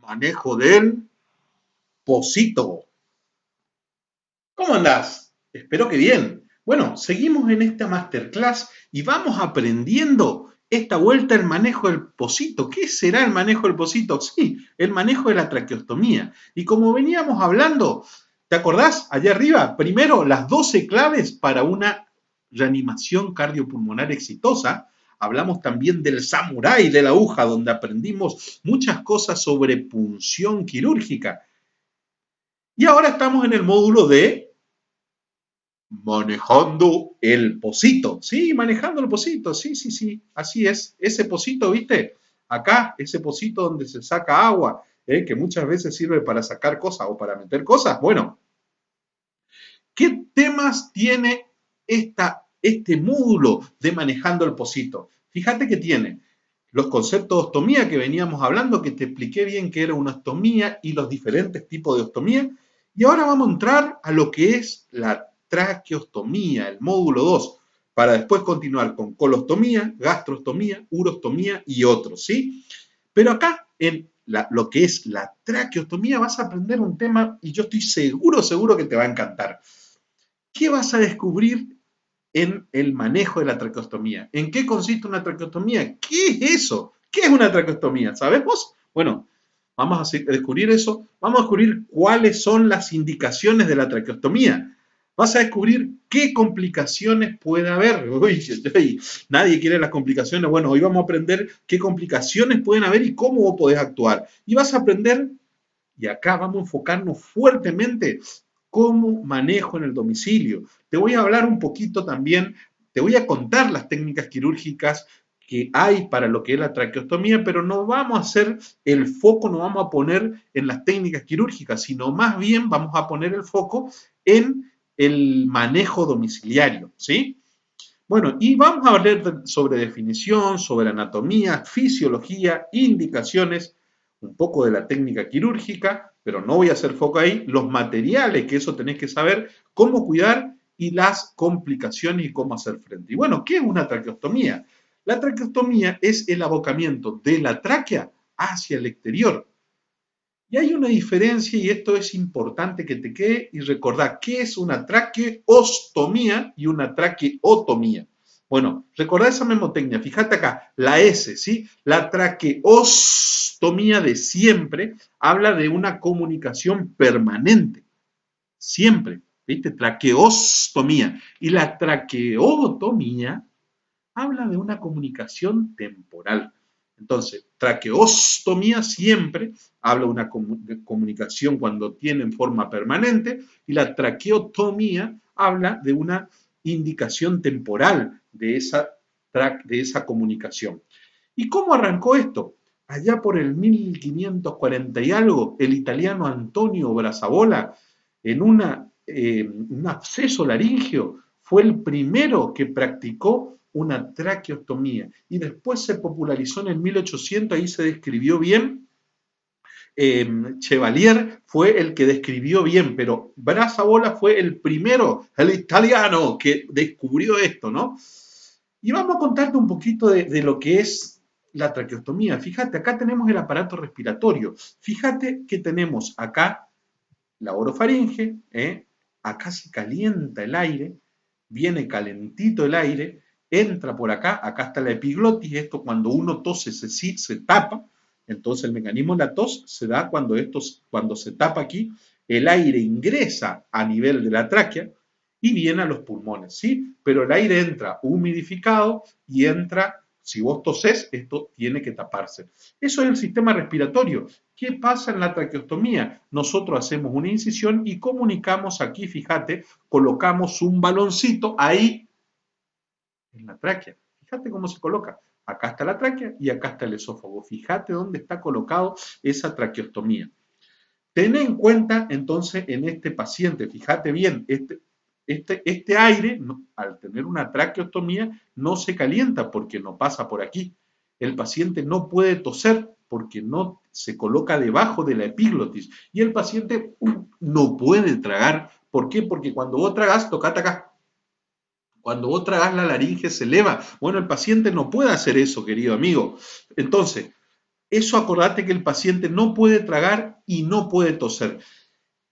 Manejo del pocito. ¿Cómo andás? Espero que bien. Bueno, seguimos en esta masterclass y vamos aprendiendo esta vuelta el manejo del pocito. ¿Qué será el manejo del pocito? Sí, el manejo de la traqueostomía. Y como veníamos hablando, ¿te acordás? Allá arriba, primero las 12 claves para una reanimación cardiopulmonar exitosa. Hablamos también del samurái de la aguja, donde aprendimos muchas cosas sobre punción quirúrgica. Y ahora estamos en el módulo de manejando el pocito. Sí, manejando el pocito. Sí, sí, sí. Así es. Ese pocito, ¿viste? Acá, ese pocito donde se saca agua, que muchas veces sirve para sacar cosas o para meter cosas. Bueno, ¿qué temas tiene este módulo de manejando el pocito? Fíjate que tiene los conceptos de ostomía que veníamos hablando, que te expliqué bien qué era una ostomía y los diferentes tipos de ostomía. Y ahora vamos a entrar a lo que es la traqueostomía, el módulo 2, para después continuar con colostomía, gastrostomía, urostomía y otros, ¿sí? Pero acá, en lo que es la traqueostomía, vas a aprender un tema y yo estoy seguro que te va a encantar. ¿Qué vas a descubrir en el manejo de la traqueostomía? ¿En qué consiste una traqueostomía? ¿Qué es eso? ¿Qué es una traqueostomía? ¿Sabes vos? Bueno, vamos a descubrir eso. Vamos a descubrir cuáles son las indicaciones de la traqueostomía. Vas a descubrir qué complicaciones puede haber. Uy, nadie quiere las complicaciones. Bueno, hoy vamos a aprender qué complicaciones pueden haber y cómo vos podés actuar. Y vas a aprender, y acá vamos a enfocarnos fuertemente, cómo manejo en el domicilio. Te voy a hablar un poquito también, te voy a contar las técnicas quirúrgicas que hay para lo que es la traqueostomía, pero no vamos a hacer el foco, no vamos a poner en las técnicas quirúrgicas, sino más bien vamos a poner el foco en el manejo domiciliario, ¿sí? Bueno, y vamos a hablar sobre definición, sobre anatomía, fisiología, indicaciones, un poco de la técnica quirúrgica, pero no voy a hacer foco ahí, los materiales, que eso tenés que saber, cómo cuidar y las complicaciones y cómo hacer frente. Y bueno, ¿qué es una traqueostomía? La traqueostomía es el abocamiento de la tráquea hacia el exterior. Y hay una diferencia, y esto es importante que te quede y recordar qué es una traqueostomía y una traqueotomía. Bueno, recordá esa memotecnia, fíjate acá, la S, ¿sí? La traqueostomía de siempre habla de una comunicación permanente, siempre, ¿viste? Traqueostomía. Y la traqueotomía habla de una comunicación temporal. Entonces, traqueostomía siempre habla de una comunicación cuando tiene en forma permanente y la traqueotomía habla de una indicación temporal de esa comunicación. ¿Y cómo arrancó esto? Allá por el 1540 y algo, el italiano Antonio Brasabola, en un absceso laringio, fue el primero que practicó una traqueostomía y después se popularizó en el 1800, ahí se describió bien. Chevalier fue el que describió bien, pero Brasabola fue el primero, el italiano, que descubrió esto, ¿no? Y vamos a contarte un poquito de lo que es la traqueostomía. Fíjate, acá tenemos el aparato respiratorio. Fíjate que tenemos acá la orofaringe, acá se calienta el aire, viene calentito el aire, entra por acá, acá está la epiglotis, esto cuando uno tose se tapa, entonces el mecanismo de la tos se da cuando se tapa aquí, el aire ingresa a nivel de la tráquea y viene a los pulmones, ¿sí? Pero el aire entra humidificado y entra, si vos tosés, esto tiene que taparse. Eso es el sistema respiratorio. ¿Qué pasa en la traqueostomía? Nosotros hacemos una incisión y comunicamos aquí, fíjate, colocamos un baloncito ahí en la tráquea. Fíjate cómo se coloca. Acá está la tráquea y acá está el esófago. Fíjate dónde está colocado esa traqueostomía. Ten en cuenta entonces en este paciente, fíjate bien, este aire, al tener una traqueostomía, no se calienta porque no pasa por aquí. El paciente no puede toser porque no se coloca debajo de la epiglotis. Y el paciente no puede tragar. ¿Por qué? Porque cuando vos tragás, tocate acá. Cuando vos tragás, la laringe se eleva. Bueno, el paciente no puede hacer eso, querido amigo. Entonces, Eso acordate que el paciente no puede tragar y no puede toser.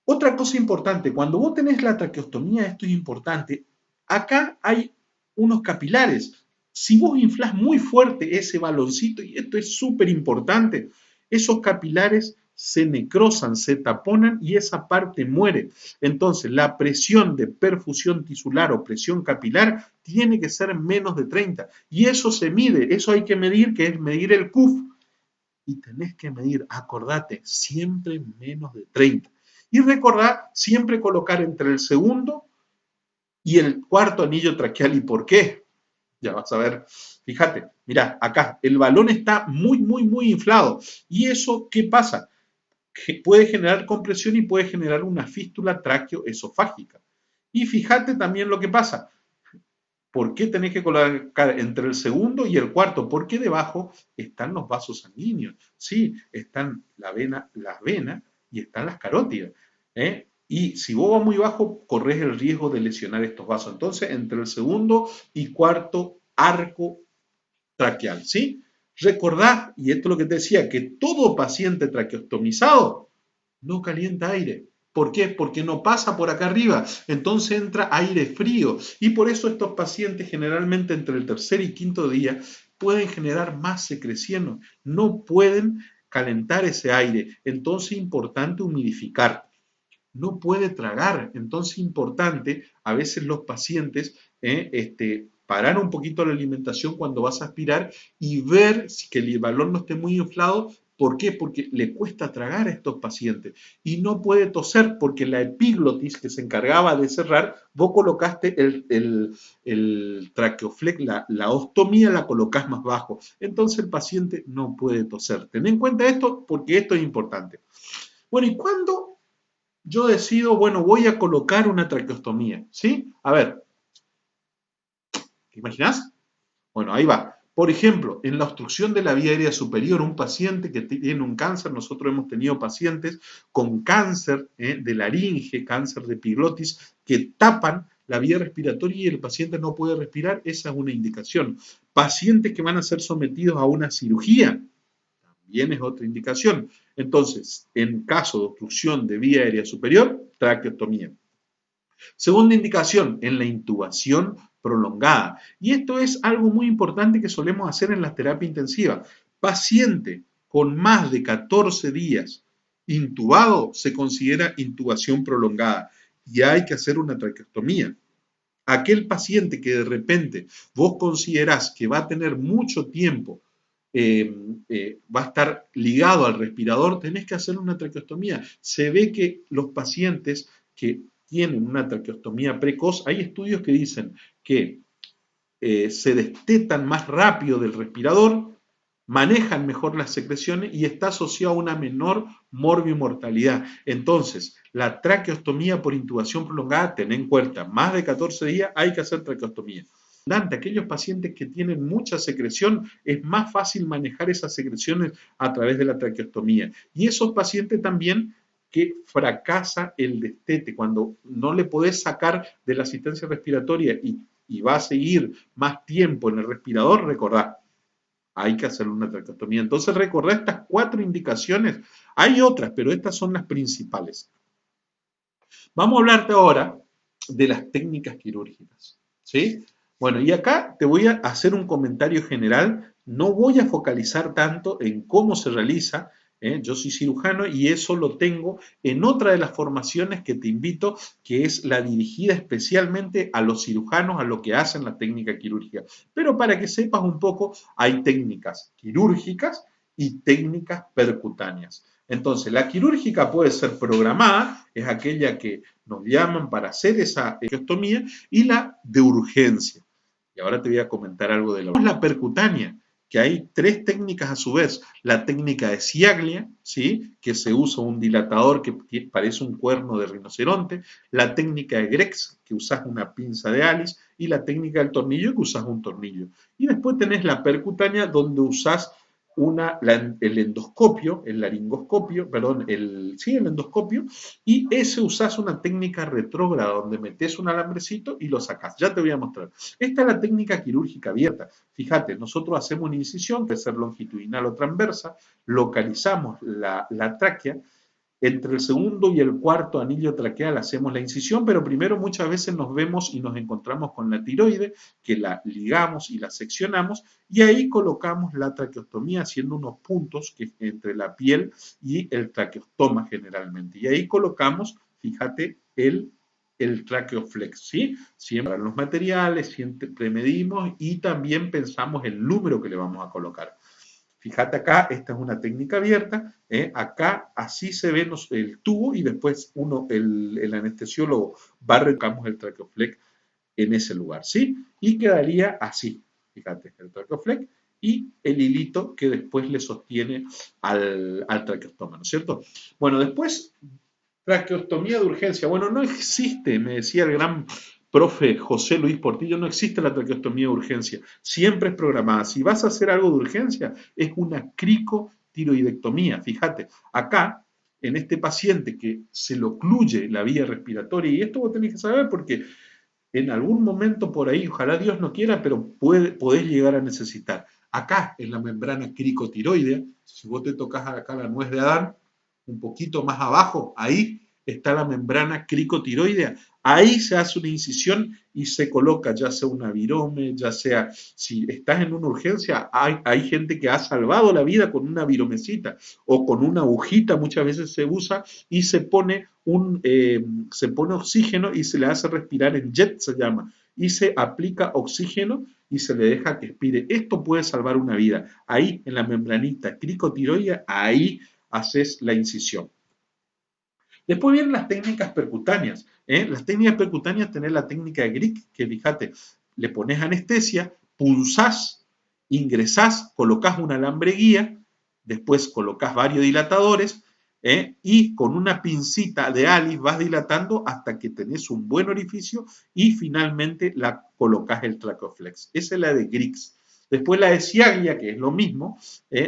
Otra cosa importante, cuando vos tenés la traqueostomía, esto es importante, acá hay unos capilares. Si vos inflás muy fuerte ese baloncito, y esto es súper importante, esos capilares se necrosan, se taponan y esa parte muere. Entonces, la presión de perfusión tisular o presión capilar tiene que ser menos de 30. Y eso se mide, eso hay que medir, que es medir el CUF. Y tenés que medir, acordate, siempre menos de 30. Y recordá siempre colocar entre el segundo y el cuarto anillo traqueal. ¿Y por qué? Ya vas a ver. Fíjate, mira, acá el balón está muy inflado. ¿Y eso qué pasa? Que puede generar compresión y puede generar una fístula tráqueo-esofágica. Y fíjate también lo que pasa. ¿Por qué tenés que colocar entre el segundo y el cuarto? Porque debajo están los vasos sanguíneos. Sí, están las venas y están las carótidas. ¿Eh? Y si vos vas muy bajo, corres el riesgo de lesionar estos vasos. Entonces, entre el segundo y cuarto arco traqueal, ¿sí? Recordad, y esto es lo que te decía, que todo paciente traqueostomizado no calienta aire. ¿Por qué? Porque no pasa por acá arriba, entonces entra aire frío. Y por eso estos pacientes generalmente entre el tercer y quinto día pueden generar más secreción, no pueden calentar ese aire. Entonces es importante humidificar. No puede tragar, entonces es importante a veces los pacientes parar un poquito la alimentación cuando vas a aspirar y ver que el balón no esté muy inflado. ¿Por qué? Porque le cuesta tragar a estos pacientes y no puede toser porque la epiglotis que se encargaba de cerrar, vos colocaste el traqueoflex, la ostomía la colocás más bajo. Entonces el paciente no puede toser. Ten en cuenta esto porque esto es importante. Bueno, ¿y cuándo yo decido, bueno, voy a colocar una traqueostomía? ¿Sí? A ver, ¿te imaginas? Bueno, ahí va. Por ejemplo, en la obstrucción de la vía aérea superior, un paciente que tiene un cáncer, nosotros hemos tenido pacientes con cáncer de laringe, cáncer de epiglotis, que tapan la vía respiratoria y el paciente no puede respirar, esa es una indicación. Pacientes que van a ser sometidos a una cirugía, también es otra indicación. Entonces, en caso de obstrucción de vía aérea superior, traqueostomía. Segunda indicación, en la intubación prolongada. Y esto es algo muy importante que solemos hacer en la terapia intensiva. Paciente con más de 14 días intubado se considera intubación prolongada y hay que hacer una traqueostomía. Aquel paciente que de repente vos considerás que va a tener mucho tiempo, va a estar ligado al respirador, tenés que hacer una traqueostomía. Se ve que los pacientes que tienen una traqueostomía precoz, hay estudios que dicen que se destetan más rápido del respirador, manejan mejor las secreciones y está asociado a una menor morbimortalidad. Entonces, la traqueostomía por intubación prolongada, ten en cuenta, más de 14 días hay que hacer traqueostomía. Aquellos pacientes que tienen mucha secreción, es más fácil manejar esas secreciones a través de la traqueostomía. Y esos pacientes también que fracasa el destete, cuando no le podés sacar de la asistencia respiratoria y va a seguir más tiempo en el respirador, recordá, hay que hacer una traqueostomía. Entonces, recordá estas 4 indicaciones. Hay otras, pero estas son las principales. Vamos a hablarte ahora de las técnicas quirúrgicas, ¿sí? Bueno, y acá te voy a hacer un comentario general. No voy a focalizar tanto en cómo se realiza. Yo soy cirujano y eso lo tengo en otra de las formaciones que te invito, que es la dirigida especialmente a los cirujanos, a lo que hacen la técnica quirúrgica. Pero para que sepas un poco, hay técnicas quirúrgicas y técnicas percutáneas. Entonces, la quirúrgica puede ser programada, es aquella que nos llaman para hacer esa traqueostomía, y la de urgencia. Y ahora te voy a comentar algo de la percutánea, que hay 3 técnicas a su vez. La técnica de Ciaglia, ¿sí? Que se usa un dilatador que parece un cuerno de rinoceronte. La técnica de Grex, que usas una pinza de Alice. Y la técnica del tornillo, que usas un tornillo. Y después tenés la percutánea, donde usás el endoscopio, el laringoscopio, perdón, sí, el endoscopio, y ese usás una técnica retrógrada donde metes un alambrecito y lo sacás. Ya te voy a mostrar. Esta es la técnica quirúrgica abierta. Fíjate, nosotros hacemos una incisión, puede ser longitudinal o transversa, localizamos la tráquea, entre el segundo y el cuarto anillo traqueal hacemos la incisión, pero primero muchas veces nos vemos y nos encontramos con la tiroide, que la ligamos y la seccionamos, y ahí colocamos la traqueostomía haciendo unos puntos entre la piel y el traqueostoma generalmente. Y ahí colocamos, fíjate, el traqueoflex, ¿sí? Siempre los materiales, siempre medimos y también pensamos el número que le vamos a colocar. Fíjate acá, esta es una técnica abierta, acá así se ve el tubo y después el anestesiólogo va recamos el traqueoflex en ese lugar, ¿sí? Y quedaría así, fíjate, el traqueoflex y el hilito que después le sostiene al traqueostoma, ¿no es cierto? Bueno, después, traqueostomía de urgencia. Bueno, no existe, me decía el gran profe José Luis Portillo, no existe la traqueostomía de urgencia, siempre es programada. Si vas a hacer algo de urgencia, es una cricotiroidectomía. Fíjate, acá, en este paciente que se lo ocluye la vía respiratoria, y esto vos tenés que saber porque en algún momento por ahí, ojalá Dios no quiera, pero podés llegar a necesitar. Acá, en la membrana cricotiroidea, si vos te tocas acá la nuez de Adán, un poquito más abajo, ahí está la membrana cricotiroidea. Ahí se hace una incisión y se coloca ya sea una virome, ya sea, si estás en una urgencia, hay gente que ha salvado la vida con una viromecita o con una agujita, muchas veces se usa y se pone oxígeno y se le hace respirar en jet, se llama, y se aplica oxígeno y se le deja que expire. Esto puede salvar una vida. Ahí, en la membranita cricotiroidea, ahí haces la incisión. Después vienen las técnicas percutáneas. Las técnicas percutáneas tenés la técnica de Grieg, que fíjate, le pones anestesia, punzás, ingresás, colocas un alambre guía, después colocas varios dilatadores, y con una pincita de Alice vas dilatando hasta que tenés un buen orificio y finalmente la colocas el traqueoflex. Esa es la de Griggs. Después la de Ciaglia, que es lo mismo,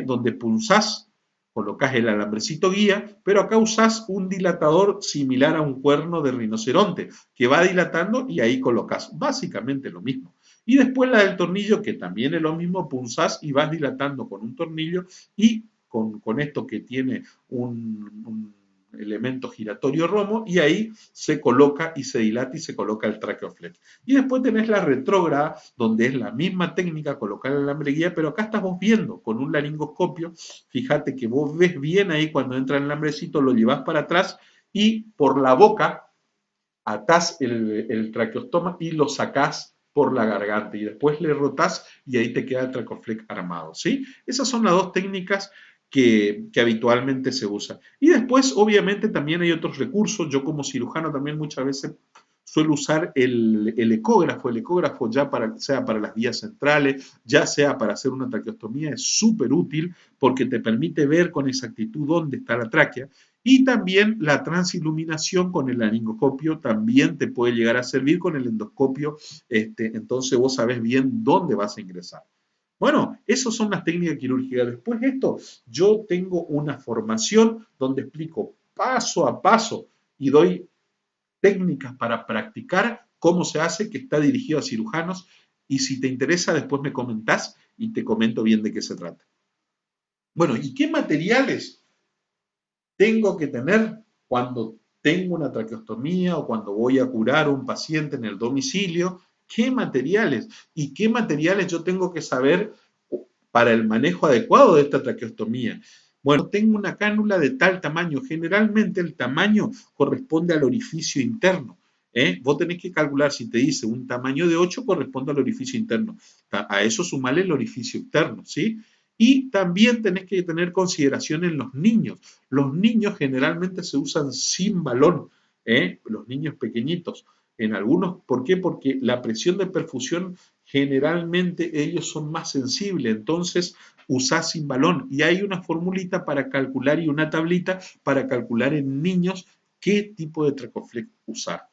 donde punzás, colocas el alambrecito guía, pero acá usás un dilatador similar a un cuerno de rinoceronte, que va dilatando y ahí colocas básicamente lo mismo. Y después la del tornillo, que también es lo mismo, punzás y vas dilatando con un tornillo y con esto que tiene un elemento giratorio romo y ahí se coloca y se dilata y se coloca el traqueoflex. Y después tenés la retrógrada, donde es la misma técnica, colocar el alambre guía, pero acá estás vos viendo con un laringoscopio, fíjate que vos ves bien ahí cuando entra el alambrecito, lo llevas para atrás y por la boca atás el traqueostoma y lo sacás por la garganta y después le rotás y ahí te queda el traqueoflex armado, ¿sí? Esas son las dos técnicas que habitualmente se usan. Y después, obviamente, también hay otros recursos. Yo como cirujano también muchas veces suelo usar el ecógrafo ya sea para las vías centrales, ya sea para hacer una traqueostomía, es súper útil porque te permite ver con exactitud dónde está la tráquea. Y también la transiluminación con el laringoscopio también te puede llegar a servir con el endoscopio, entonces vos sabés bien dónde vas a ingresar. Bueno, esas son las técnicas quirúrgicas. Después de esto, yo tengo una formación donde explico paso a paso y doy técnicas para practicar cómo se hace, que está dirigido a cirujanos. Y si te interesa, después me comentás y te comento bien de qué se trata. Bueno, ¿y qué materiales tengo que tener cuando tengo una traqueostomía o cuando voy a curar a un paciente en el domicilio? ¿Qué materiales? ¿Y qué materiales yo tengo que saber para el manejo adecuado de esta traqueostomía? Bueno, tengo una cánula de tal tamaño. Generalmente el tamaño corresponde al orificio interno. Vos tenés que calcular, si te dice un tamaño de 8, corresponde al orificio interno. A eso sumarle el orificio externo, ¿sí? Y también tenés que tener consideración en los niños. Los niños generalmente se usan sin balón, los niños pequeñitos. En algunos, ¿por qué? Porque la presión de perfusión generalmente ellos son más sensibles, entonces usás sin balón. Y hay una formulita para calcular y una tablita para calcular en niños qué tipo de traqueoflex usar.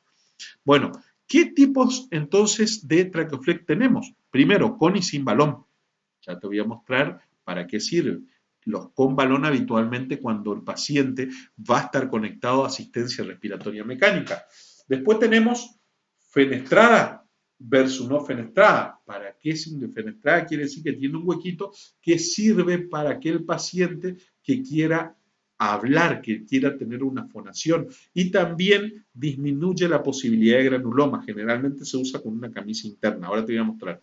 Bueno, ¿qué tipos entonces de traqueoflex tenemos? Primero, con y sin balón. Ya te voy a mostrar ¿Para qué sirven? Los con balón habitualmente cuando el paciente va a estar conectado a asistencia respiratoria mecánica. Después tenemos fenestrada versus no fenestrada. ¿Para qué sirve fenestrada? Quiere decir que tiene un huequito que sirve para aquel paciente que quiera hablar, que quiera tener una fonación, y también disminuye la posibilidad de granuloma. Generalmente se usa con una camisa interna. Ahora te voy a mostrar.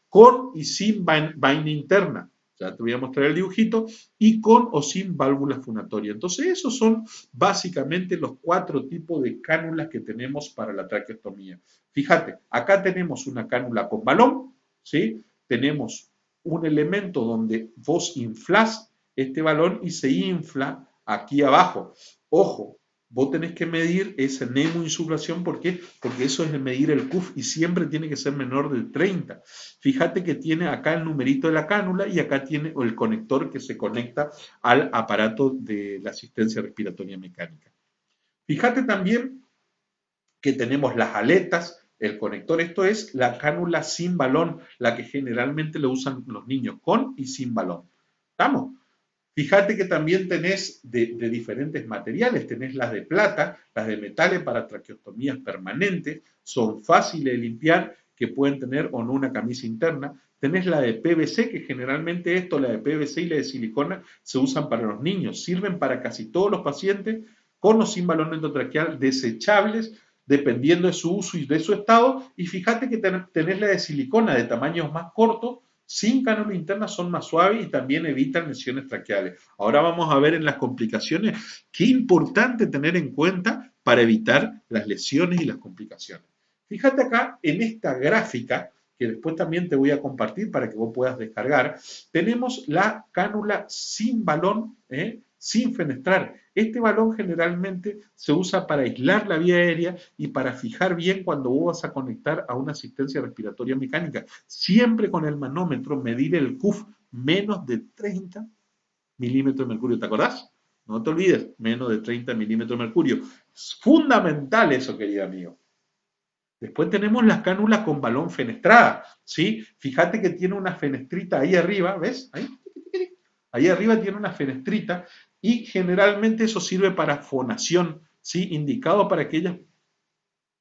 Con y sin vaina interna. Ya te voy a mostrar el dibujito, y con o sin válvula fonatoria. Entonces, esos son básicamente los 4 tipos de cánulas que tenemos para la traqueostomía. Fíjate, acá tenemos una cánula con balón, ¿sí? Tenemos un elemento donde vos inflás este balón y se infla aquí abajo. Ojo, vos tenés que medir esa neumoinsuflación. ¿Por qué? Porque eso es de medir el CUF y siempre tiene que ser menor del 30. Fíjate que tiene acá el numerito de la cánula y acá tiene el conector que se conecta al aparato de la asistencia respiratoria mecánica. Fíjate también que tenemos las aletas, el conector. Esto es la cánula sin balón, la que generalmente lo usan los niños, con y sin balón. ¿Estamos? Fíjate que también tenés de diferentes materiales, tenés las de plata, las de metales para traqueostomías permanentes, son fáciles de limpiar, que pueden tener o no una camisa interna. Tenés la de PVC, que generalmente la de PVC y la de silicona, se usan para los niños, sirven para casi todos los pacientes, con o sin balón endotraqueal, desechables, dependiendo de su uso y de su estado. Y fíjate que tenés la de silicona, de tamaños más cortos, sin cánula interna, son más suaves y también evitan lesiones traqueales. Ahora vamos a ver en las complicaciones qué importante tener en cuenta para evitar las lesiones y las complicaciones. Fíjate acá en esta gráfica, que después también te voy a compartir para que vos puedas descargar, tenemos la cánula sin balón, sin fenestrar. Este balón generalmente se usa para aislar la vía aérea y para fijar bien cuando vos vas a conectar a una asistencia respiratoria mecánica. Siempre con el manómetro medir el CUF menos de 30 milímetros de mercurio. ¿Te acordás? No te olvides, menos de 30 milímetros de mercurio. Es fundamental eso, querido amigo. Después tenemos las cánulas con balón fenestrada, ¿sí? Fíjate que tiene una fenestrita ahí arriba, ¿ves? Ahí arriba tiene una fenestrita y generalmente eso sirve para fonación, ¿sí? Indicado para aquellos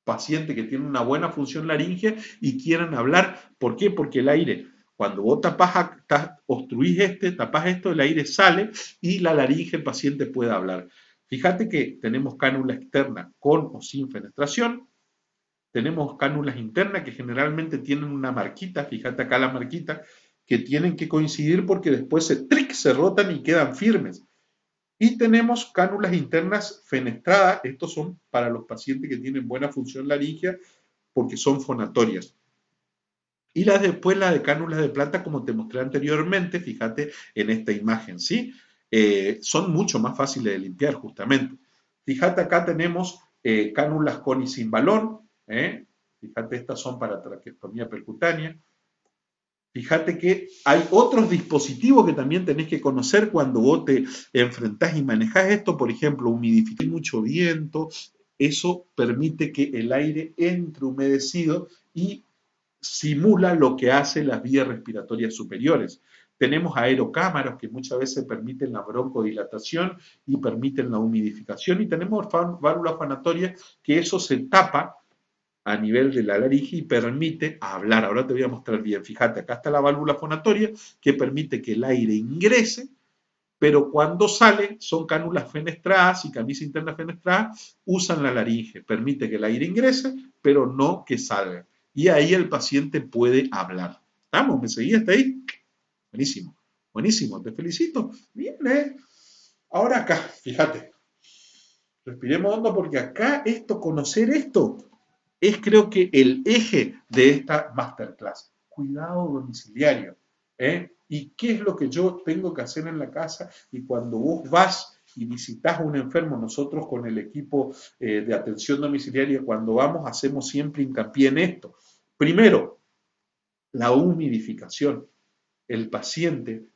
pacientes que tienen una buena función laríngea y quieran hablar. ¿Por qué? Porque el aire, cuando vos obstruís tapás esto, el aire sale y la laringe el paciente puede hablar. Fíjate que tenemos cánula externa con o sin fenestración. Tenemos cánulas internas que generalmente tienen una marquita, fíjate acá la marquita, que tienen que coincidir porque después se rotan y quedan firmes. Y tenemos cánulas internas fenestradas, estos son para los pacientes que tienen buena función laríngea porque son fonatorias. Y después la de cánulas de plata, como te mostré anteriormente, fíjate en esta imagen, ¿sí? Son mucho más fáciles de limpiar justamente. Fíjate acá tenemos cánulas con y sin balón, fíjate, estas son para traqueostomía percutánea. Fíjate que hay otros dispositivos que también tenés que conocer cuando vos te enfrentás y manejás esto, por ejemplo, humidificar mucho viento, eso permite que el aire entre humedecido y simula lo que hacen las vías respiratorias superiores. Tenemos aerocámaras que muchas veces permiten la broncodilatación y permiten la humidificación, y tenemos válvulas fanatorias que eso se tapa a nivel de la laringe y permite hablar. Ahora te voy a mostrar bien. Fíjate, acá está la válvula fonatoria que permite que el aire ingrese, pero cuando sale son cánulas fenestradas y camisa interna fenestrada, usan la laringe, permite que el aire ingrese, pero no que salga. Y ahí el paciente puede hablar. ¿Estamos? ¿Me seguí hasta ahí? Buenísimo, buenísimo, te felicito. Bien, ¿eh? Ahora acá, fíjate, respiremos hondo porque acá conocer esto, es creo que el eje de esta masterclass. Cuidado domiciliario. ¿Y qué es lo que yo tengo que hacer en la casa? Y cuando vos vas y visitas a un enfermo, nosotros con el equipo de atención domiciliaria, cuando vamos, hacemos siempre hincapié en esto. Primero, la humidificación. El paciente,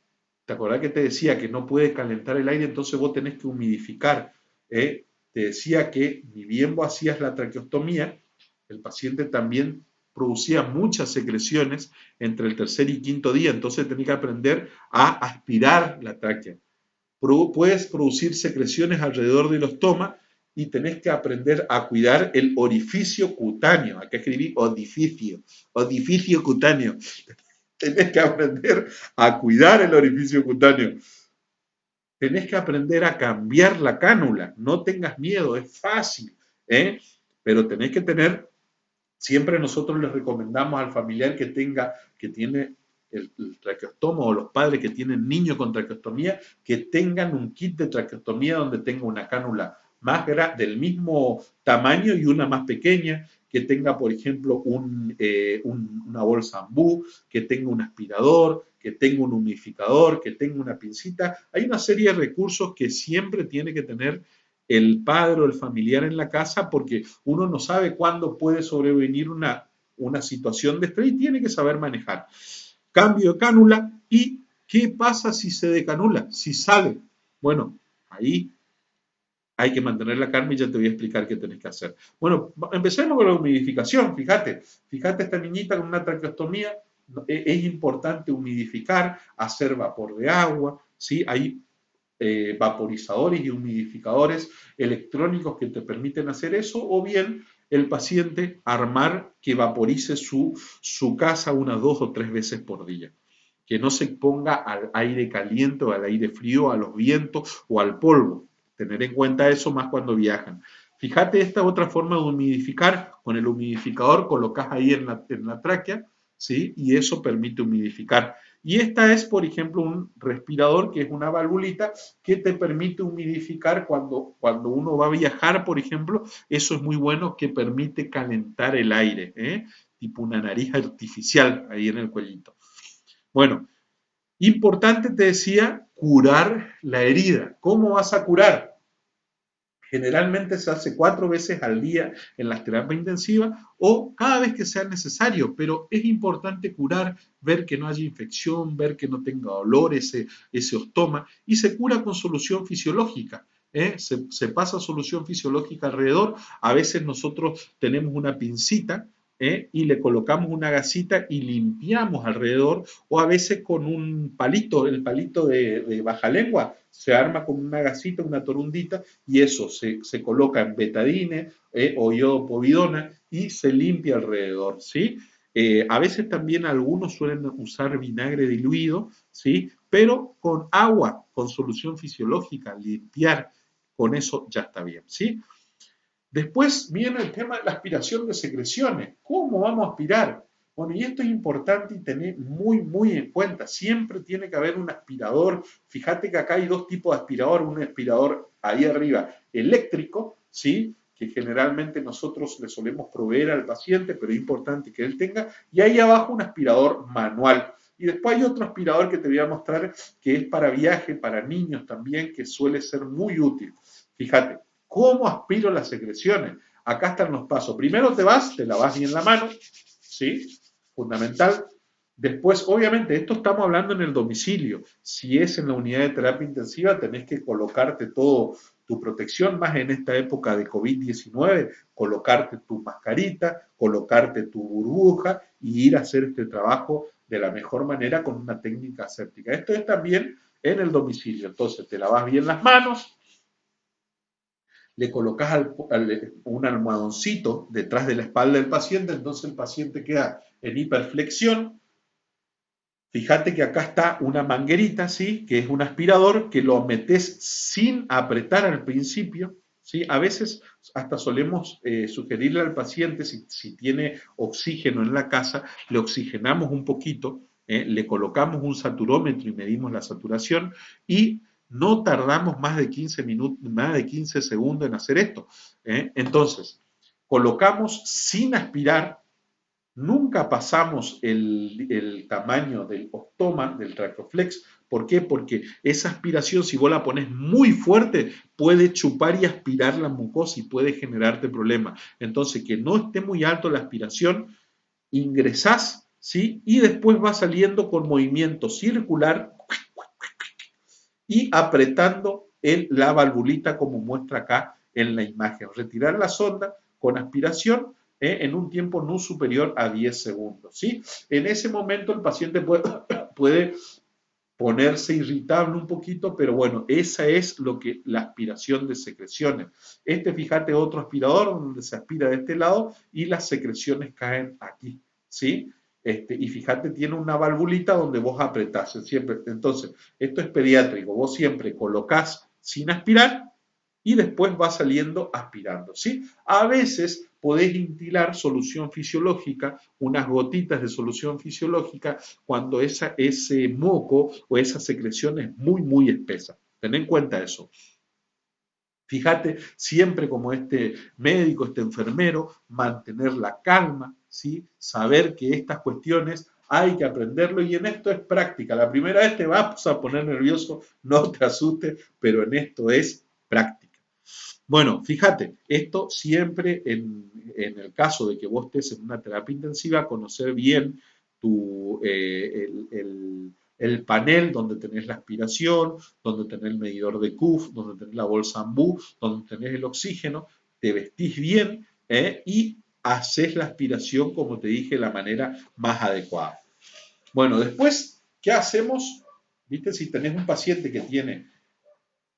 ¿te acordás que te decía que no puede calentar el aire? Entonces vos tenés que humidificar. Te decía que ni bien vos hacías la traqueostomía, el paciente también producía muchas secreciones entre el tercer y quinto día, entonces tenés que aprender a aspirar la tráquea. Puedes producir secreciones alrededor del estoma y tenés que aprender a cuidar el orificio cutáneo. Acá escribí orificio cutáneo. Tenés que aprender a cuidar el orificio cutáneo. Tenés que aprender a cambiar la cánula. No tengas miedo, es fácil, ¿eh? Pero tenés que tener, siempre nosotros les recomendamos al familiar que tiene el traqueostoma o los padres que tienen niños con traqueostomía, que tengan un kit de traqueostomía donde tenga una cánula del mismo tamaño y una más pequeña, que tenga, por ejemplo, una bolsa ambú, que tenga un aspirador, que tenga un humidificador, que tenga una pincita. Hay una serie de recursos que siempre tiene que tener el padre o el familiar en la casa porque uno no sabe cuándo puede sobrevenir una situación de estrés y tiene que saber manejar. Cambio de cánula y ¿qué pasa si se decanula? Si sale. Bueno, ahí hay que mantener la calma y ya te voy a explicar qué tenés que hacer. Bueno, empecemos con la humidificación. Fíjate esta niñita con una traqueostomía, es importante humidificar, hacer vapor de agua, ¿sí? Hay vaporizadores y humidificadores electrónicos que te permiten hacer eso, o bien el paciente armar que vaporice su casa unas 2 o 3 veces por día. Que no se ponga al aire caliente o al aire frío, a los vientos o al polvo. Tener en cuenta eso más cuando viajan. Fíjate esta otra forma de humidificar. Con el humidificador colocas ahí en la tráquea, ¿sí? Y eso permite humidificar. Y esta es, por ejemplo, un respirador que es una valvulita que te permite humidificar cuando uno va a viajar, por ejemplo. Eso es muy bueno, que permite calentar el aire, ¿eh? Tipo una nariz artificial ahí en el cuellito. Bueno, importante te decía, curar la herida. ¿Cómo vas a curar? Generalmente se hace 4 veces al día en las terapias intensivas o cada vez que sea necesario, pero es importante curar, ver que no haya infección, ver que no tenga dolor ese ostoma y se cura con solución fisiológica. Se pasa solución fisiológica alrededor. A veces nosotros tenemos una pincita y le colocamos una gasita y limpiamos alrededor, o a veces con un palito, el palito de baja lengua, se arma con una gasita, una torundita, y eso se coloca en betadine o iodopovidona y se limpia alrededor, ¿sí? A veces también algunos suelen usar vinagre diluido, ¿sí? Pero con agua, con solución fisiológica, limpiar, con eso ya está bien, ¿sí? Después viene el tema de la aspiración de secreciones. ¿Cómo vamos a aspirar? Bueno, y esto es importante y tener muy, muy en cuenta. Siempre tiene que haber un aspirador. Fíjate que acá hay 2 tipos de aspirador. Un aspirador ahí arriba eléctrico, ¿sí? Que generalmente nosotros le solemos proveer al paciente, pero es importante que él tenga. Y ahí abajo un aspirador manual. Y después hay otro aspirador que te voy a mostrar que es para viaje, para niños también, que suele ser muy útil. Fíjate, ¿cómo aspiro las secreciones? Acá están los pasos. Primero te lavas bien la mano, ¿sí? Fundamental. Después, obviamente, esto estamos hablando en el domicilio. Si es en la unidad de terapia intensiva, tenés que colocarte todo tu protección, más en esta época de COVID-19, colocarte tu mascarita, colocarte tu burbuja y ir a hacer este trabajo de la mejor manera con una técnica aséptica. Esto es también en el domicilio. Entonces, te lavas bien las manos, le colocas un almohadoncito detrás de la espalda del paciente, entonces el paciente queda en hiperflexión. Fíjate que acá está una manguerita, ¿sí? Que es un aspirador que lo metes sin apretar al principio, ¿sí? A veces hasta solemos sugerirle al paciente, si tiene oxígeno en la casa, le oxigenamos un poquito, le colocamos un saturómetro y medimos la saturación y no tardamos más de 15 minutos, más de 15 segundos en hacer esto. Entonces, colocamos sin aspirar. Nunca pasamos el tamaño del ostoma, del tractoflex. ¿Por qué? Porque esa aspiración, si vos la pones muy fuerte, puede chupar y aspirar la mucosa y puede generarte problemas. Entonces, que no esté muy alto la aspiración, ingresás, ¿sí? Y después va saliendo con movimiento circular y apretando la valvulita como muestra acá en la imagen. Retirar la sonda con aspiración en un tiempo no superior a 10 segundos, ¿sí? En ese momento el paciente puede, puede ponerse irritable un poquito, pero bueno, esa es lo que la aspiración de secreciones. Fíjate, otro aspirador donde se aspira de este lado y las secreciones caen aquí, ¿sí? Y fíjate, tiene una valvulita donde vos apretás siempre. Entonces, esto es pediátrico, vos siempre colocás sin aspirar y después va saliendo aspirando, ¿sí? A veces podés instilar solución fisiológica, unas gotitas de solución fisiológica, cuando ese moco o esa secreción es muy, muy espesa. Ten en cuenta eso. Fíjate, siempre como este médico, este enfermero, mantener la calma, ¿sí? Saber que estas cuestiones hay que aprenderlo y en esto es práctica. La primera vez te vas a poner nervioso, no te asustes, pero en esto es práctica. Bueno, fíjate, esto siempre en el caso de que vos estés en una terapia intensiva, conocer bien el panel donde tenés la aspiración, donde tenés el medidor de CUF, donde tenés la bolsa AMBU, donde tenés el oxígeno, te vestís bien y haces la aspiración, como te dije, de la manera más adecuada. Bueno, después, ¿qué hacemos? ¿Viste? Si tenés un paciente que tiene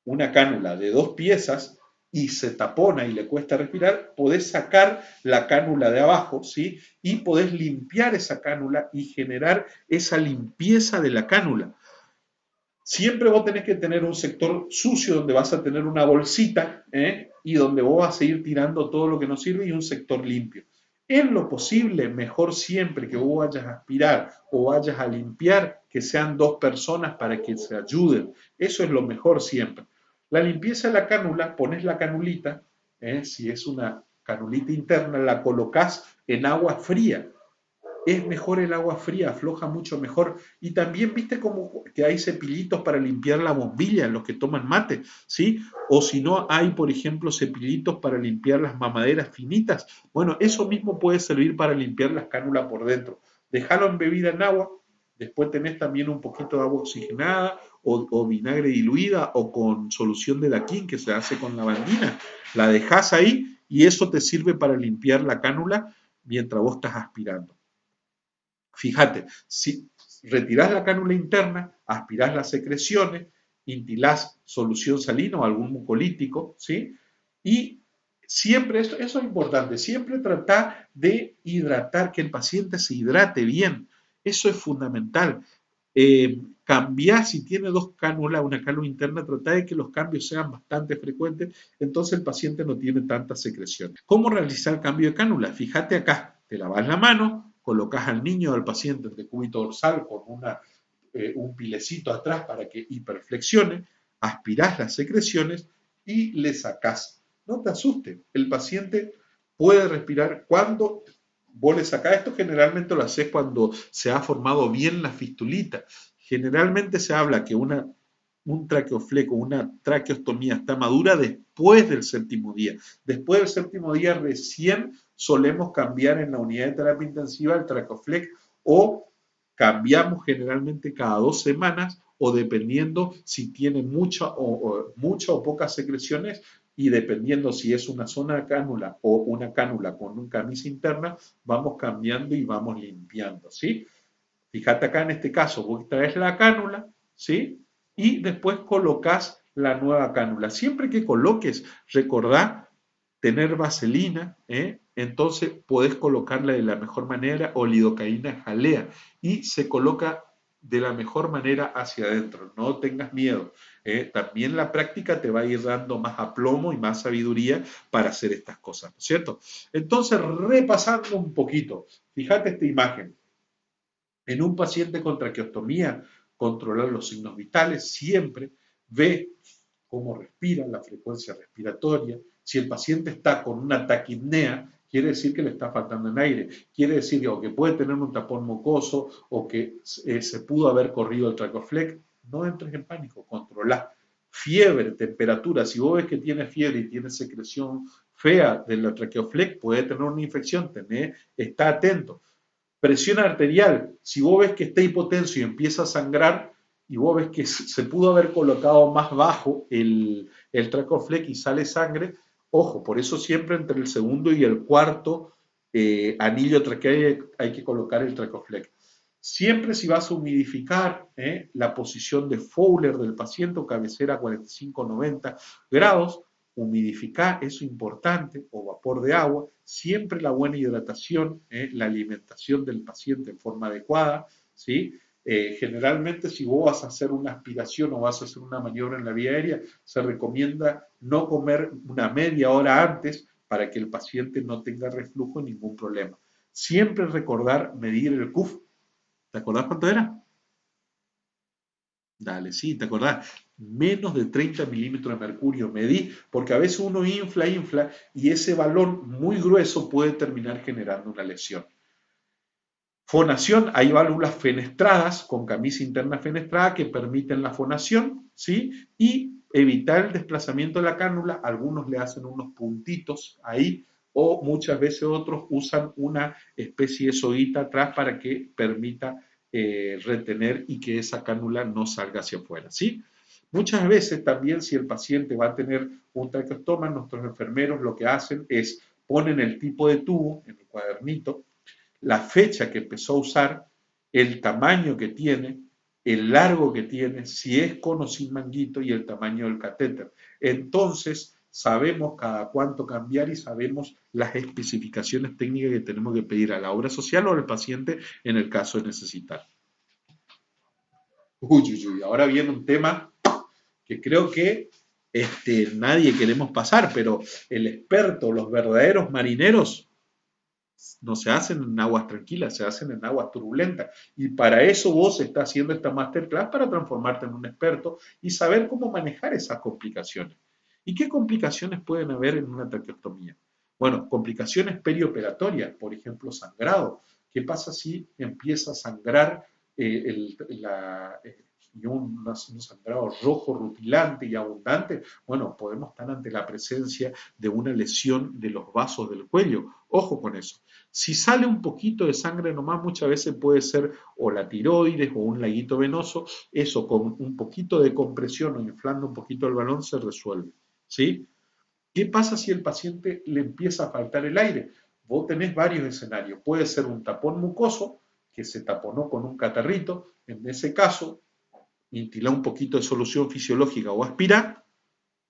una cánula de 2 piezas y se tapona y le cuesta respirar, podés sacar la cánula de abajo, ¿sí? Y podés limpiar esa cánula y generar esa limpieza de la cánula. Siempre vos tenés que tener un sector sucio donde vas a tener una bolsita y donde vos vas a ir tirando todo lo que no sirve y un sector limpio. En lo posible, mejor siempre que vos vayas a aspirar o vayas a limpiar, que sean 2 personas para que se ayuden. Eso es lo mejor siempre. La limpieza de la cánula, pones la canulita, si es una canulita interna, la colocas en agua fría. Es mejor el agua fría, afloja mucho mejor. Y también viste como que hay cepillitos para limpiar la bombilla en los que toman mate, ¿sí? O si no, hay, por ejemplo, cepillitos para limpiar las mamaderas finitas. Bueno, eso mismo puede servir para limpiar las cánulas por dentro. Déjalo embebida en agua, después tenés también un poquito de agua oxigenada o vinagre diluida o con solución de Daquín que se hace con lavandina. La dejás ahí y eso te sirve para limpiar la cánula mientras vos estás aspirando. Fíjate, si retirás la cánula interna, aspirás las secreciones, intilás solución salina o algún mucolítico, ¿sí? Y siempre, eso es importante, siempre tratar de hidratar, que el paciente se hidrate bien. Eso es fundamental. Cambiar, si tiene 2 cánulas, una cánula interna, tratar de que los cambios sean bastante frecuentes, entonces el paciente no tiene tantas secreciones. ¿Cómo realizar cambio de cánula? Fíjate acá, te lavas la mano, colocas al niño o al paciente en decúbito dorsal con un pilecito atrás para que hiperflexione, aspirás las secreciones y le sacás. No te asustes, el paciente puede respirar cuando vos le sacás. Esto generalmente lo haces cuando se ha formado bien la fistulita. Generalmente se habla que un traqueofleco, una traqueostomía está madura después del 7.º día. Después del 7.º día recién solemos cambiar en la unidad de terapia intensiva el traqueoflex o cambiamos generalmente cada 2 semanas o dependiendo si tiene mucha o pocas secreciones y dependiendo si es una zona de cánula o una cánula con una camisa interna, vamos cambiando y vamos limpiando, ¿sí? Fíjate acá en este caso, vos traes la cánula, ¿sí? Y después colocas la nueva cánula. Siempre que coloques, recordá tener vaselina, entonces podés colocarla de la mejor manera o lidocaína jalea y se coloca de la mejor manera hacia adentro, no tengas miedo. También la práctica te va a ir dando más aplomo y más sabiduría para hacer estas cosas, ¿no es cierto? Entonces, repasando un poquito, fíjate esta imagen. En un paciente con traqueostomía, controlar los signos vitales, siempre ve cómo respira, la frecuencia respiratoria. Si el paciente está con una taquipnea, quiere decir que le está faltando en aire. Quiere decir o que puede tener un tapón mucoso o que se pudo haber corrido el traqueoflex. No entres en pánico, controla. Fiebre, temperatura. Si vos ves que tiene fiebre y tiene secreción fea de la traqueoflex, puede tener una infección. Está atento. Presión arterial, si vos ves que está hipotenso y empieza a sangrar, y vos ves que se pudo haber colocado más bajo el traqueoflex y sale sangre, ojo, por eso siempre entre el segundo y el cuarto anillo traqueal hay que colocar el Tracoflex. Siempre si vas a humidificar la posición de Fowler del paciente o cabecera 45-90 grados, humidificar, eso es importante, o vapor de agua, siempre la buena hidratación, la alimentación del paciente en forma adecuada, ¿sí? Generalmente si vos vas a hacer una aspiración o vas a hacer una maniobra en la vía aérea, se recomienda no comer una media hora antes para que el paciente no tenga reflujo ni ningún problema. Siempre recordar medir el CUF. ¿Te acordás cuánto era? Dale, sí, ¿te acordás? Menos de 30 milímetros de mercurio medí, porque a veces uno infla, y ese balón muy grueso puede terminar generando una lesión. Fonación, hay válvulas fenestradas con camisa interna fenestrada que permiten la fonación, ¿sí? Y evitar el desplazamiento de la cánula, algunos le hacen unos puntitos ahí, o muchas veces otros usan una especie de soguita atrás para que permita retener y que esa cánula no salga hacia afuera, ¿sí? Muchas veces también si el paciente va a tener un traqueostoma, nuestros enfermeros lo que hacen es ponen el tipo de tubo en el cuadernito, la fecha que empezó a usar, el tamaño que tiene, el largo que tiene, si es con o sin manguito y el tamaño del catéter. Entonces, sabemos cada cuánto cambiar y sabemos las especificaciones técnicas que tenemos que pedir a la obra social o al paciente en el caso de necesitar. Uy, uy, uy, ahora viene un tema que creo que nadie queremos pasar, pero el experto, los verdaderos marineros, no se hacen en aguas tranquilas, se hacen en aguas turbulentas. Y para eso vos estás haciendo esta masterclass para transformarte en un experto y saber cómo manejar esas complicaciones. ¿Y qué complicaciones pueden haber en una traqueostomía? Bueno, complicaciones perioperatorias, por ejemplo, sangrado. ¿Qué pasa si empieza a sangrar y un sangrado rojo, rutilante y abundante? Bueno, podemos estar ante la presencia de una lesión de los vasos del cuello. Ojo con eso. Si sale un poquito de sangre nomás, muchas veces puede ser o la tiroides o un laguito venoso, eso con un poquito de compresión o inflando un poquito el balón se resuelve, ¿sí? ¿Qué pasa si el paciente le empieza a faltar el aire? Vos tenés varios escenarios. Puede ser un tapón mucoso, que se taponó con un catarrito, en ese caso, instilar un poquito de solución fisiológica o aspirar,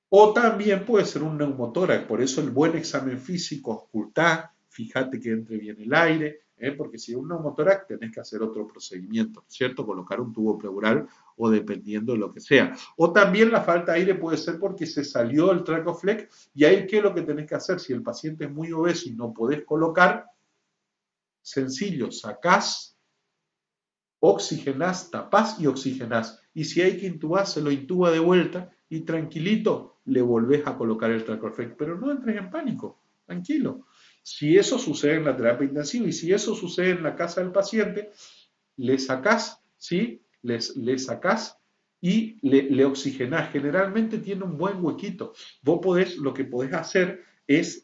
o también puede ser un neumotórax, por eso el buen examen físico, ocultar, fíjate que entre bien el aire, porque si es un neumotórax tenés que hacer otro procedimiento, ¿cierto? Colocar un tubo pleural o dependiendo de lo que sea. O también la falta de aire puede ser porque se salió el tracoflex y ahí qué es lo que tenés que hacer. Si el paciente es muy obeso y no podés colocar, sencillo, sacás, oxigenás, tapás y oxigenás. Y si hay que intubar, se lo intuba de vuelta y tranquilito le volvés a colocar el tracoflex. Pero no entres en pánico, tranquilo. Si eso sucede en la terapia intensiva y si eso sucede en la casa del paciente, le sacás, ¿sí? Le sacás y le oxigenás. Generalmente tiene un buen huequito. Vos podés, lo que podés hacer es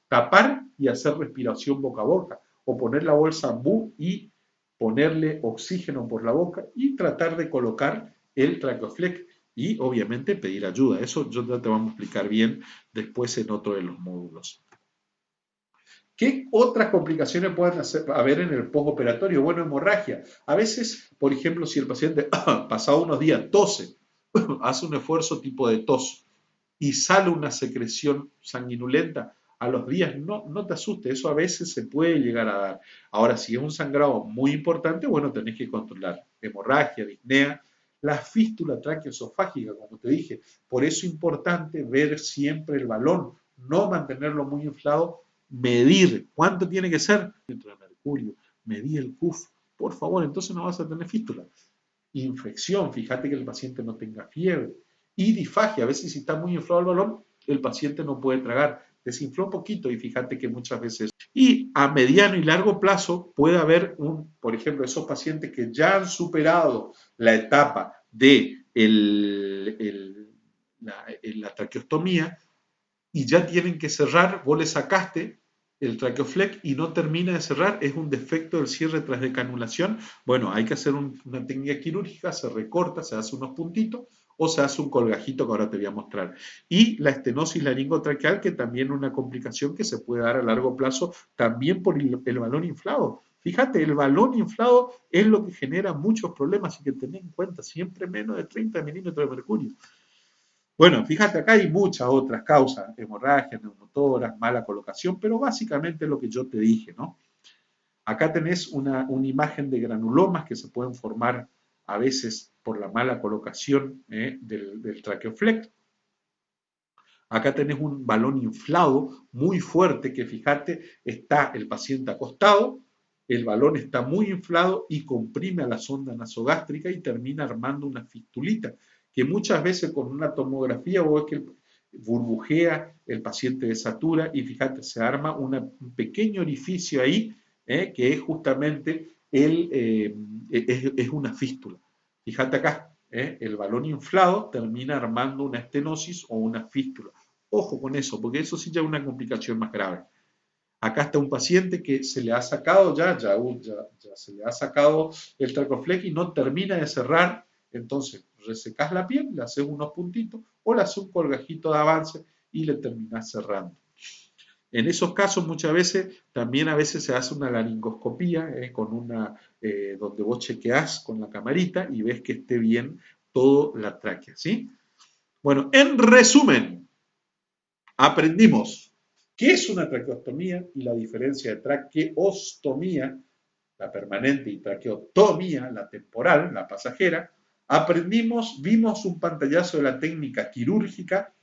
tapar y hacer respiración boca a boca o poner la bolsa BU y ponerle oxígeno por la boca y tratar de colocar el tracoflex y obviamente pedir ayuda. Eso yo te vamos a explicar bien después en otro de los módulos. ¿Qué otras complicaciones pueden haber en el postoperatorio? Bueno, hemorragia. A veces, por ejemplo, si el paciente pasado unos días tose, hace un esfuerzo tipo de tos y sale una secreción sanguinolenta, a los días no te asustes, eso a veces se puede llegar a dar. Ahora, si es un sangrado muy importante, bueno, tenés que controlar hemorragia, disnea, la fístula traqueoesofágica, como te dije. Por eso es importante ver siempre el balón, no mantenerlo muy inflado, medir cuánto tiene que ser dentro de mercurio, medir el CUF, por favor, entonces no vas a tener fístula. Infección, fíjate que el paciente no tenga fiebre. Y disfagia, a veces si está muy inflado el balón, el paciente no puede tragar. Desinfló un poquito y fíjate que muchas veces. Y a mediano y largo plazo puede haber por ejemplo, esos pacientes que ya han superado la etapa de la traqueostomía y ya tienen que cerrar, vos le sacaste el traqueoflex y no termina de cerrar, es un defecto del cierre tras decanulación. Bueno, hay que hacer una técnica quirúrgica, se recorta, se hace unos puntitos, o se hace un colgajito que ahora te voy a mostrar. Y la estenosis laringotraqueal, que también es una complicación que se puede dar a largo plazo, también por el balón inflado. Fíjate, el balón inflado es lo que genera muchos problemas, así que ten en cuenta, siempre menos de 30 milímetros de mercurio. Bueno, fíjate, acá hay muchas otras causas, hemorragias, neumotoras, mala colocación, pero básicamente lo que yo te dije, ¿no? Acá tenés una imagen de granulomas que se pueden formar a veces por la mala colocación del traqueoflex. Acá tenés un balón inflado muy fuerte que fíjate, está el paciente acostado, el balón está muy inflado y comprime a la sonda nasogástrica y termina armando una fistulita, que muchas veces con una tomografía o es que burbujea, el paciente desatura y fíjate, se arma un pequeño orificio ahí, que es justamente es una fístula. Fíjate acá, el balón inflado termina armando una estenosis o una fístula. Ojo con eso, porque eso sí ya es una complicación más grave. Acá está un paciente que se le ha sacado ya se le ha sacado el tracoflex y no termina de cerrar, entonces resecás la piel, le haces unos puntitos o le haces un colgajito de avance y le terminás cerrando. En esos casos muchas veces, también a veces se hace una laringoscopía donde vos chequeás con la camarita y ves que esté bien toda la tráquea, ¿sí? Bueno, en resumen, aprendimos qué es una traqueostomía y la diferencia de traqueostomía, la permanente, y traqueotomía, la temporal, la pasajera. Aprendimos, vimos un pantallazo de la técnica quirúrgica,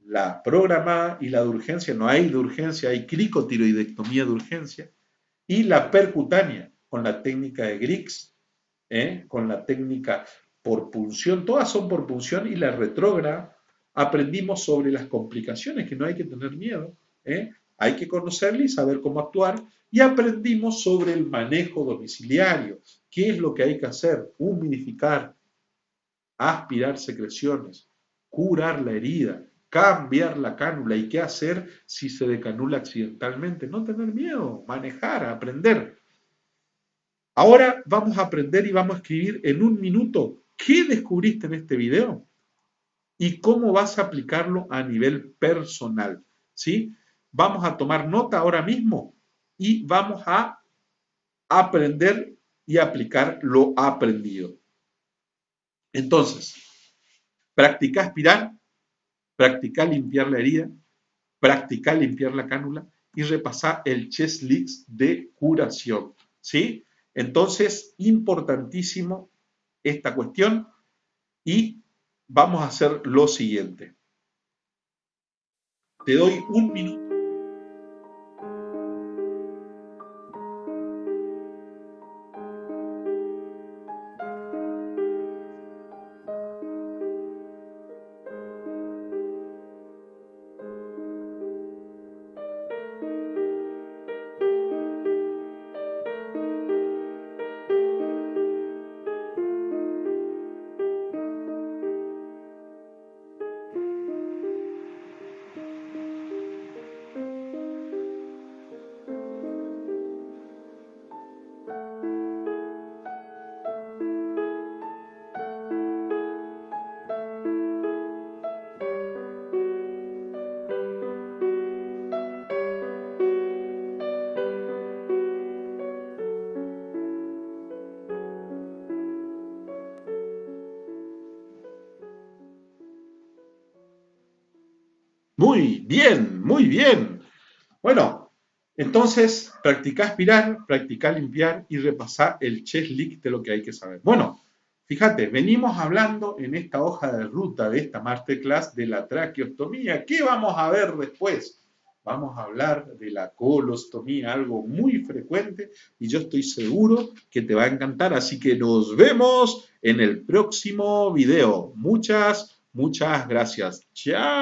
la programada y la de urgencia. No hay de urgencia, hay cricotiroidectomía de urgencia. Y la percutánea, con la técnica de Griggs, con la técnica por punción, todas son por punción y la retrógrada. Aprendimos sobre las complicaciones, que no hay que tener miedo, hay que conocerlas y saber cómo actuar. Y aprendimos sobre el manejo domiciliario, qué es lo que hay que hacer, humidificar, aspirar secreciones, curar la herida, cambiar la cánula y qué hacer si se decanula accidentalmente. No tener miedo, manejar, aprender. Ahora vamos a aprender y vamos a escribir en un minuto qué descubriste en este video y cómo vas a aplicarlo a nivel personal, ¿sí? Vamos a tomar nota ahora mismo y vamos a aprender y aplicar lo aprendido. Entonces, practica aspirar, practica limpiar la herida, practica limpiar la cánula y repasar el chest leaks de curación, ¿sí? Entonces, importantísimo esta cuestión y vamos a hacer lo siguiente. Te doy un minuto. Muy bien, muy bien. Bueno, entonces practica aspirar, practica limpiar y repasar el chest leak de lo que hay que saber. Bueno, fíjate, venimos hablando en esta hoja de ruta de esta masterclass de la traqueostomía. ¿Qué vamos a ver después? Vamos a hablar de la colostomía, algo muy frecuente y yo estoy seguro que te va a encantar. Así que nos vemos en el próximo video. Muchas gracias. Chao.